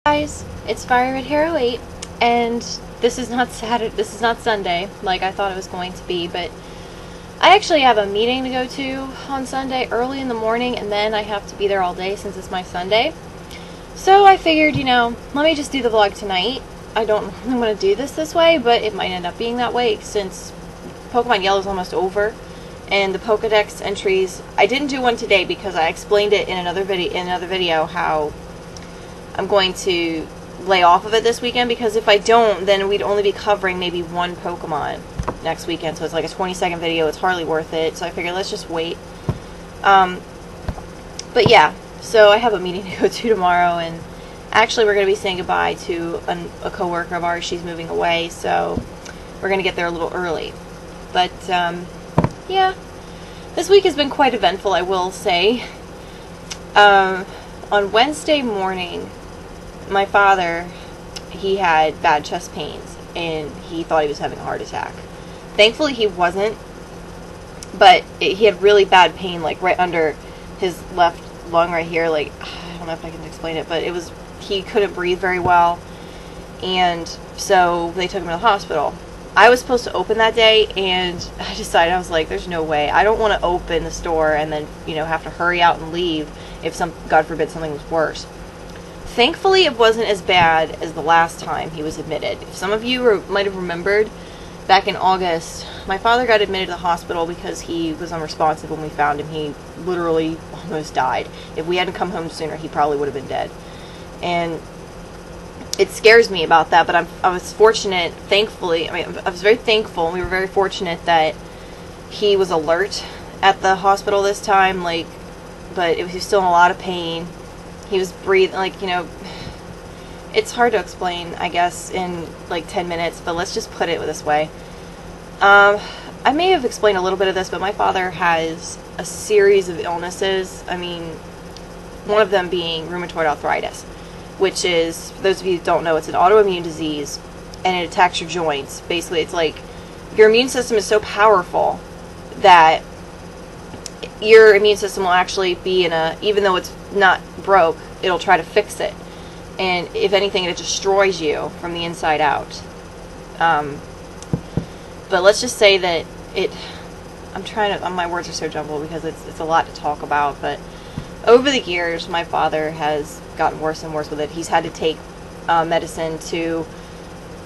Guys, it's Fire Hero 8, and this is not Saturday. This is not Sunday, like I thought it was going to be. But I actually have a meeting to go to on Sunday early in the morning, and then I have to be there all day since it's my Sunday. So I figured, let me just do the vlog tonight. I don't really want to do this way, but it might end up being that way since Pokemon Yellow is almost over, and the Pokedex entries. I didn't do one today because I explained it in another video how I'm going to lay off of it this weekend, because if I don't, then we'd only be covering maybe one Pokemon next weekend, so it's like a 20-second video. It's hardly worth it, so I figured let's just wait. But yeah, so I have a meeting to go to tomorrow, and actually we're going to be saying goodbye to a coworker of ours. She's moving away, so we're going to get there a little early. But yeah, this week has been quite eventful, I will say. On Wednesday morning, my father, he had bad chest pains, and he thought he was having a heart attack. Thankfully, he wasn't, but he had really bad pain, like right under his left lung right here. Like, I don't know if I can explain it, but he couldn't breathe very well, and so they took him to the hospital. I was supposed to open that day, and I decided, I was like, there's no way. I don't want to open the store and then, have to hurry out and leave if God forbid, something was worse. Thankfully, it wasn't as bad as the last time he was admitted. If some of you might have remembered, back in August, my father got admitted to the hospital because he was unresponsive when we found him. He literally almost died. If we hadn't come home sooner, he probably would have been dead. And it scares me about that, but I was fortunate, thankfully, I was very thankful, and we were very fortunate that he was alert at the hospital this time, but he was still in a lot of pain. He was breathing, it's hard to explain, I guess, in 10 minutes, but let's just put it this way. I may have explained a little bit of this, but my father has a series of illnesses. One of them being rheumatoid arthritis, which is, for those of you who don't know, it's an autoimmune disease, and it attacks your joints. Basically, it's like your immune system is so powerful that your immune system will actually be even though it's not broke, it'll try to fix it. And if anything, it destroys you from the inside out. But let's just say that my words are so jumbled because it's a lot to talk about, but over the years, my father has gotten worse and worse with it. He's had to take medicine to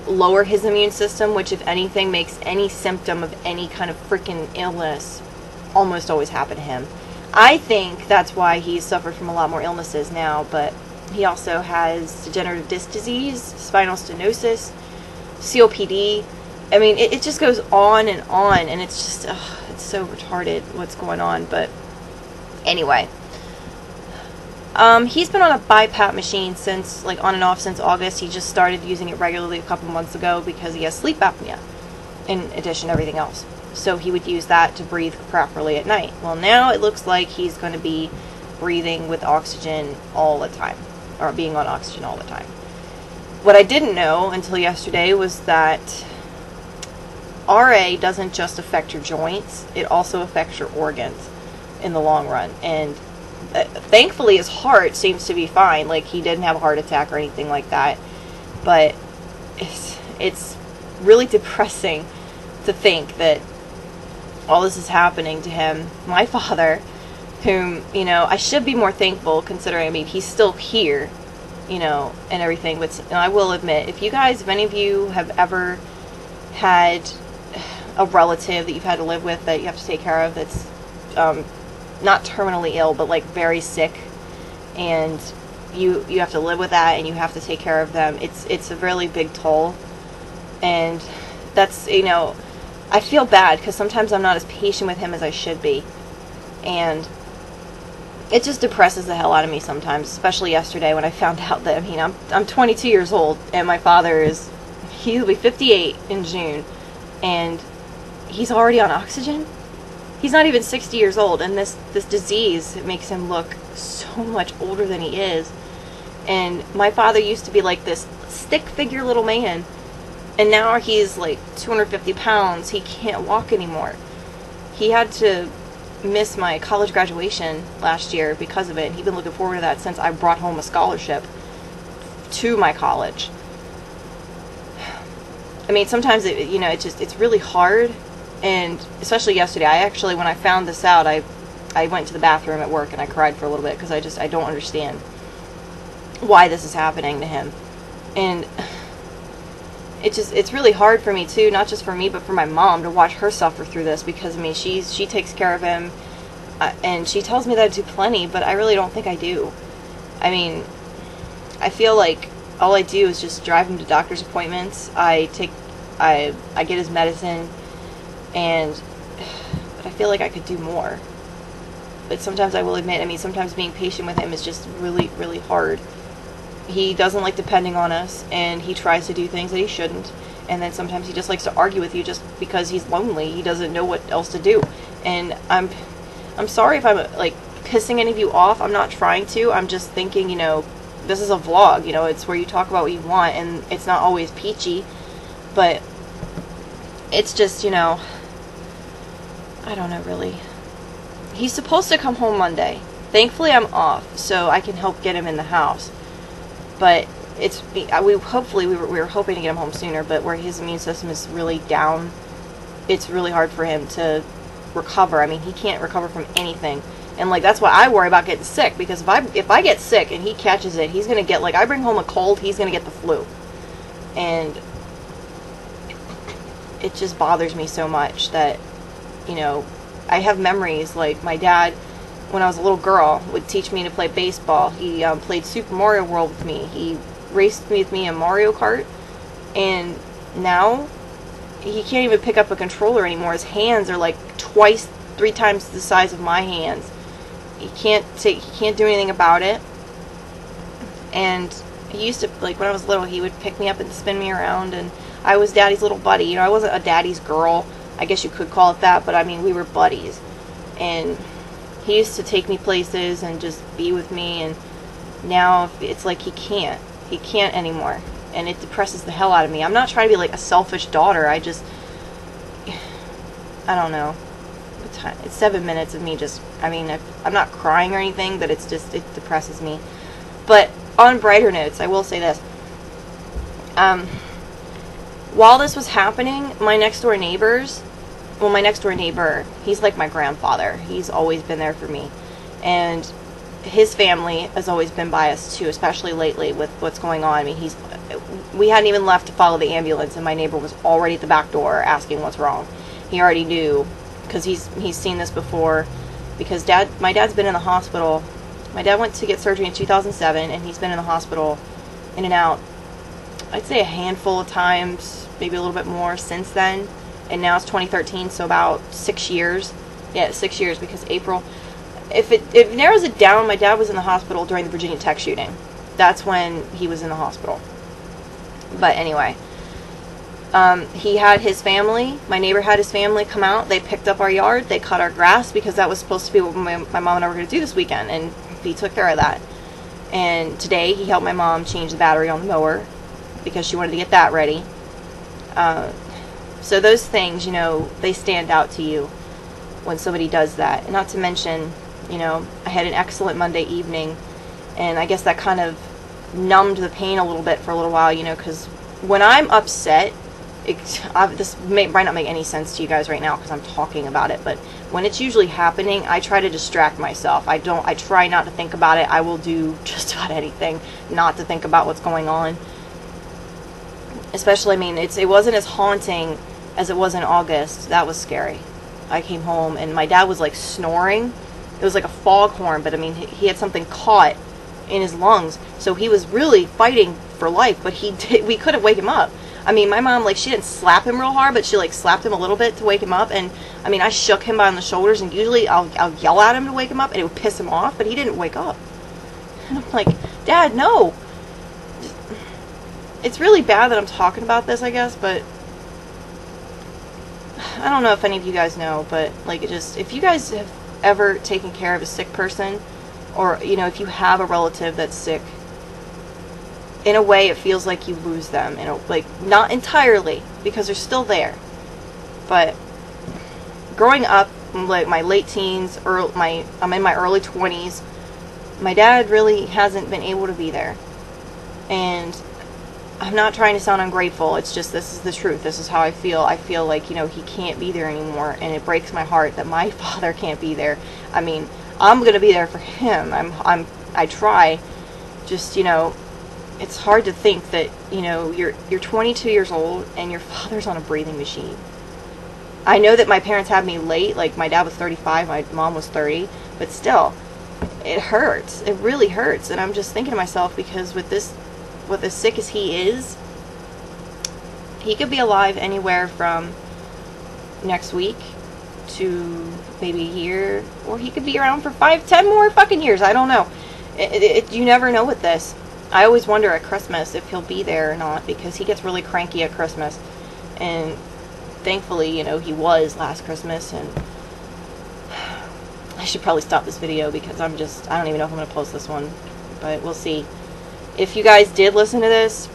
lower his immune system, which, if anything, makes any symptom of any kind of freaking illness almost always happen to him. I think that's why he's suffered from a lot more illnesses now, but he also has degenerative disc disease, spinal stenosis, COPD. It just goes on, and it's just, it's so retarded what's going on. But anyway, he's been on a BiPAP machine since, on and off since August. He just started using it regularly a couple months ago because he has sleep apnea, in addition to everything else. So he would use that to breathe properly at night. Well, now it looks like he's going to be breathing with oxygen all the time, or being on oxygen all the time. What I didn't know until yesterday was that RA doesn't just affect your joints, it also affects your organs in the long run. And thankfully his heart seems to be fine. He didn't have a heart attack or anything like that. But it's really depressing to think that all this is happening to him. My father, whom, I should be more thankful considering, he's still here, and everything. But I will admit, if any of you have ever had a relative that you've had to live with, that you have to take care of, that's not terminally ill, but very sick, and you have to live with that, and you have to take care of them, it's a really big toll. And that's, I feel bad because sometimes I'm not as patient with him as I should be, and it just depresses the hell out of me sometimes, especially yesterday when I found out that, I'm 22 years old, and my father he'll be 58 in June, and he's already on oxygen. He's not even 60 years old, and this disease, it makes him look so much older than he is. And my father used to be this stick figure little man, and now he's 250 pounds. He can't walk anymore. He had to miss my college graduation last year because of it, and he's been looking forward to that since I brought home a scholarship to my college. I mean, sometimes it's really hard, and especially yesterday. I actually, when I found this out, I went to the bathroom at work and I cried for a little bit because I don't understand why this is happening to him. And it's really hard for me too, not just for me but for my mom, to watch her suffer through this, because I mean she takes care of him, and she tells me that I do plenty, but I really don't think I do. I mean, I feel like all I do is just drive him to doctor's appointments. I get his medicine, but I feel like I could do more. But sometimes I will admit, I mean, sometimes being patient with him is just really, really hard. He doesn't like depending on us, and he tries to do things that he shouldn't. And then sometimes he just likes to argue with you just because he's lonely. He doesn't know what else to do. And I'm sorry if I'm like pissing any of you off. I'm not trying to. I'm just thinking, this is a vlog. It's where you talk about what you want, and it's not always peachy. But it's just, I don't know, really. He's supposed to come home Monday. Thankfully, I'm off, so I can help get him in the house. But we were hoping to get him home sooner, but where his immune system is really down, it's really hard for him to recover. I mean, he can't recover from anything. And like, that's why I worry about getting sick, because if I get sick and he catches it, he's going to get, like, I bring home a cold, he's going to get the flu. And it just bothers me so much that, I have memories, like my dad, when I was a little girl, would teach me to play baseball. He played Super Mario World with me. He raced with me in Mario Kart. And now, he can't even pick up a controller anymore. His hands are like 3 times the size of my hands. He can't do anything about it. And he used to, like, when I was little, he would pick me up and spin me around, and I was Daddy's little buddy. I wasn't a daddy's girl, I guess you could call it that, but I mean, we were buddies. And he used to take me places and just be with me, and now it's like he can't anymore, and it depresses the hell out of me. I'm not trying to be like a selfish daughter. I don't know. It's 7 minutes of me just, I mean, I'm not crying or anything, but it depresses me. But on brighter notes, I will say this. While this was happening, my next door neighbor, he's like my grandfather. He's always been there for me. And his family has always been by us too, especially lately with what's going on. I mean, we hadn't even left to follow the ambulance, and my neighbor was already at the back door asking what's wrong. He already knew, because he's seen this before, because my dad's been in the hospital. My dad went to get surgery in 2007, and he's been in the hospital in and out, I'd say a handful of times, maybe a little bit more since then. And now it's 2013, so about 6 years. Yeah, 6 years, because April. If it narrows it down, my dad was in the hospital during the Virginia Tech shooting. That's when he was in the hospital. But anyway, he had his family, my neighbor had his family come out. They picked up our yard. They cut our grass, because that was supposed to be what my mom and I were going to do this weekend. And he took care of that. And today, he helped my mom change the battery on the mower, because she wanted to get that ready. So those things, they stand out to you when somebody does that. And not to mention, I had an excellent Monday evening, and I guess that kind of numbed the pain a little bit for a little while, because when I'm upset, this might not make any sense to you guys right now because I'm talking about it, but when it's usually happening, I try to distract myself. I try not to think about it. I will do just about anything not to think about what's going on. Especially, I mean, it wasn't as haunting as it was in August. That was scary. I came home and my dad was like snoring. It was like a foghorn, but I mean, he had something caught in his lungs, so he was really fighting for life, but we couldn't wake him up. I mean, my mom, like, she didn't slap him real hard, but she like slapped him a little bit to wake him up. And I mean, I shook him on the shoulders, and usually I'll yell at him to wake him up, and it would piss him off, but he didn't wake up. And I'm like, Dad, no. It's really bad that I'm talking about this, I guess, but I don't know if any of you guys know, but like, if you guys have ever taken care of a sick person, or if you have a relative that's sick, in a way it feels like you lose them, like, not entirely, because they're still there. But growing up, like my late teens, I'm in my early 20s, my dad really hasn't been able to be there. And I'm not trying to sound ungrateful. It's just, this is the truth. This is how I feel. I feel like, you know, he can't be there anymore, and it breaks my heart that my father can't be there. I mean, I'm gonna be there for him. I try. Just, you know, it's hard to think that, you know, you're 22 years old and your father's on a breathing machine. I know that my parents had me late. Like, my dad was 35, my mom was 30, but still, it hurts. It really hurts. And I'm just thinking to myself, because with as sick as he is, he could be alive anywhere from next week to maybe a year, or he could be around for 5-10 more fucking years. I don't know. You never know with this. I always wonder at Christmas if he'll be there or not, because he gets really cranky at Christmas. And thankfully, you know, he was last Christmas. And I should probably stop this video, because I don't even know if I'm going to post this one, but we'll see. If you guys did listen to this,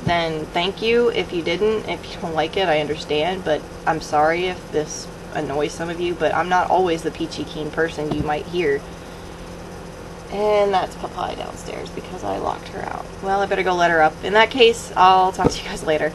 then thank you. If you didn't, if you don't like it, I understand, but I'm sorry if this annoys some of you, but I'm not always the peachy keen person you might hear. And that's Popeye downstairs because I locked her out. Well, I better go let her up. In that case, I'll talk to you guys later.